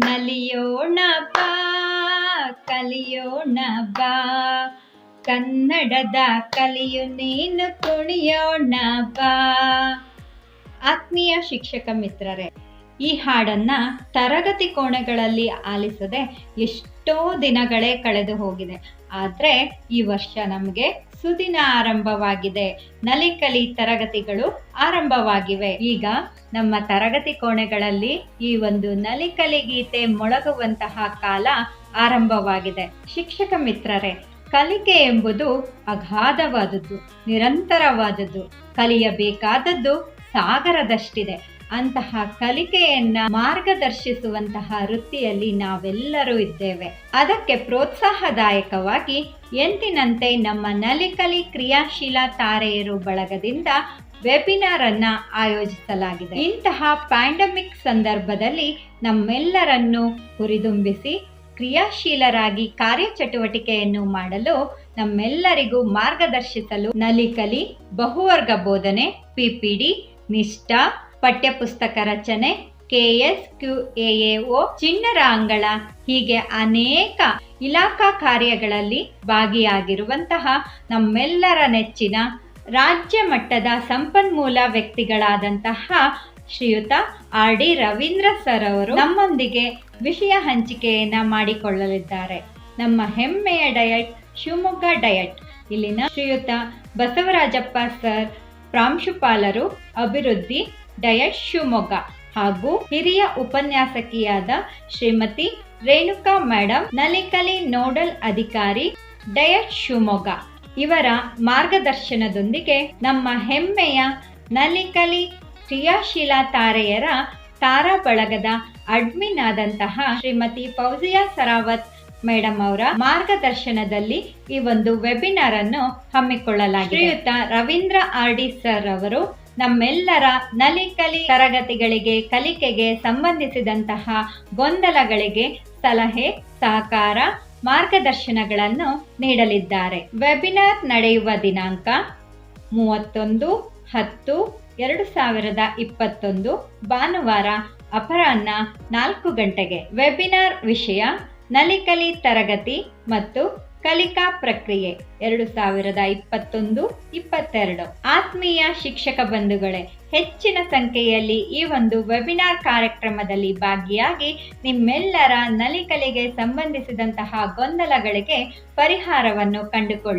ನಲಿಯೋಣ ಬಾ ಕಲಿಯೋಣ ಬಾ ಕನ್ನಡದ ಕಲಿಯು ನೀನು ಕುಣಿಯೋಣ ಬಾ. ಆತ್ಮೀಯ ಶಿಕ್ಷಕ ಮಿತ್ರರೇ, ಈ ಹಾಡನ್ನ ತರಗತಿ ಕೋಣೆಗಳಲ್ಲಿ ಆಲಿಸದೆ ಎಷ್ಟೋ ದಿನಗಳೇ ಕಳೆದು ಹೋಗಿದೆ. ಆದರೆ ಈ ವರ್ಷ ನಮಗೆ ಸುದಿನ ಆರಂಭವಾಗಿದೆ. ನಲಿಕಲಿ ತರಗತಿಗಳು ಆರಂಭವಾಗಿವೆ. ಈಗ ನಮ್ಮ ತರಗತಿ ಕೋಣೆಗಳಲ್ಲಿ ಈ ಒಂದು ನಲಿಕಲಿ ಗೀತೆ ಮೊಳಗುವಂತಹ ಕಾಲ ಆರಂಭವಾಗಿದೆ. ಶಿಕ್ಷಕ ಮಿತ್ರರೇ, ಕಲಿಕೆ ಎಂಬುದು ಅಗಾಧವಾದದ್ದು, ನಿರಂತರವಾದದ್ದು, ಕಲಿಯಬೇಕಾದದ್ದು ಸಾಗರದಷ್ಟಿದೆ. ಅಂತಹ ಕಲಿಕೆಯನ್ನ ಮಾರ್ಗದರ್ಶಿಸುವಂತಹ ವೃತ್ತಿಯಲ್ಲಿ ನಾವೆಲ್ಲರೂ ಇದ್ದೇವೆ. ಅದಕ್ಕೆ ಪ್ರೋತ್ಸಾಹದಾಯಕವಾಗಿ ಎಂದಿನಂತೆ ನಮ್ಮ ನಲಿಕಲಿ ಕ್ರಿಯಾಶೀಲ ತಾರೆಯರು ಬಳಗದಿಂದ ವೆಬಿನಾರ್ ಅನ್ನ ಆಯೋಜಿಸಲಾಗಿದೆ. ಇಂತಹ ಪ್ಯಾಂಡಮಿಕ್ ಸಂದರ್ಭದಲ್ಲಿ ನಮ್ಮೆಲ್ಲರನ್ನು ಹುರಿದುಂಬಿಸಿ ಕ್ರಿಯಾಶೀಲರಾಗಿ ಕಾರ್ಯಚಟುವಟಿಕೆಯನ್ನು ಮಾಡಲು ನಮ್ಮೆಲ್ಲರಿಗೂ ಮಾರ್ಗದರ್ಶಿಸಲು ನಲಿಕಲಿ, ಬಹುವರ್ಗ ಬೋಧನೆ, PPD, ನಿಷ್ಠಾ, ಪಠ್ಯಪುಸ್ತಕ ರಚನೆ, KSQAAO, ಚಿಣ್ಣರ ಅಂಗಳ ಹೀಗೆ ಅನೇಕ ಇಲಾಖಾ ಕಾರ್ಯಗಳಲ್ಲಿ ಭಾಗಿಯಾಗಿರುವಂತಹ ನಮ್ಮೆಲ್ಲರ ನೆಚ್ಚಿನ ರಾಜ್ಯ ಮಟ್ಟದ ಸಂಪನ್ಮೂಲ ವ್ಯಕ್ತಿಗಳಾದಂತಹ ಶ್ರೀಯುತ RD ರವೀಂದ್ರ ಸರ್ ಅವರು ನಮ್ಮೊಂದಿಗೆ ವಿಷಯ ಹಂಚಿಕೆಯನ್ನ ಮಾಡಿಕೊಳ್ಳಲಿದ್ದಾರೆ. ನಮ್ಮ ಹೆಮ್ಮೆಯ ಡಯಟ್ ಶಿವಮೊಗ್ಗ ಡಯಟ್ ಇಲ್ಲಿನ ಶ್ರೀಯುತ ಬಸವರಾಜಪ್ಪ ಸರ್, ಪ್ರಾಂಶುಪಾಲರು, ಅಭಿವೃದ್ಧಿ, ಡಯಟ್ ಶಿವಮೊಗ್ಗ, ಹಾಗೂ ಹಿರಿಯ ಉಪನ್ಯಾಸಕಿಯಾದ ಶ್ರೀಮತಿ ರೇಣುಕಾ ಮೇಡಂ, ನಲಿಕಲಿ ನೋಡಲ್ ಅಧಿಕಾರಿ, ಡಯಟ್ ಶಿವಮೊಗ್ಗ ಇವರ ಮಾರ್ಗದರ್ಶನದೊಂದಿಗೆ ನಮ್ಮ ಹೆಮ್ಮೆಯ ನಲಿಕಲಿ ಕ್ರಿಯಾಶೀಲ ತಾರೆಯರ ತಾರಾ ಬಳಗದ ಅಡ್ಮಿನ್ ಆದಂತಹ ಶ್ರೀಮತಿ ಫೌಜಿಯಾ ಸರಾವತ್ ಮೇಡಮ್ ಅವರ ಮಾರ್ಗದರ್ಶನದಲ್ಲಿ ಈ ಒಂದು ವೆಬಿನಾರ್ ಅನ್ನು ಹಮ್ಮಿಕೊಳ್ಳಲಾಗಿದೆ. ಶ್ರೀಯುತ ರವೀಂದ್ರ RD ಸರ್ ಅವರು ನಮ್ಮೆಲ್ಲರ ನಲಿಕಲಿ ತರಗತಿಗಳಿಗೆ, ಕಲಿಕೆಗೆ ಸಂಬಂಧಿಸಿದಂತಹ ಗೊಂದಲಗಳಿಗೆ ಸಲಹೆ, ಸಹಕಾರ, ಮಾರ್ಗದರ್ಶನಗಳನ್ನು ನೀಡಲಿದ್ದಾರೆ. ವೆಬಿನಾರ್ ನಡೆಯುವ ದಿನಾಂಕ 31/10/2021 ಭಾನುವಾರ ಅಪರಾಹ್ನ 4 ಗಂಟೆಗೆ. ವೆಬಿನಾರ್ ವಿಷಯ ನಲಿಕಲಿ ತರಗತಿ ಮತ್ತು ಕಲಿಕಾ ಪ್ರಕ್ರಿಯೆ 2021-22. ಆತ್ಮೀಯ ಶಿಕ್ಷಕ ಬಂಧುಗಳೇ, ಹೆಚ್ಚಿನ ಸಂಖ್ಯೆಯಲ್ಲಿ ಈ ಒಂದು ವೆಬಿನಾರ್ ಕಾರ್ಯಕ್ರಮದಲ್ಲಿ ಭಾಗಿಯಾಗಿ ನಿಮ್ಮೆಲ್ಲರ ನಲಿಕಲಿಗೆ ಸಂಬಂಧಿಸಿದಂತಹ ಗೊಂದಲಗಳಿಗೆ ಪರಿಹಾರವನ್ನು ಕಂಡುಕೊಳ್ಳಿ.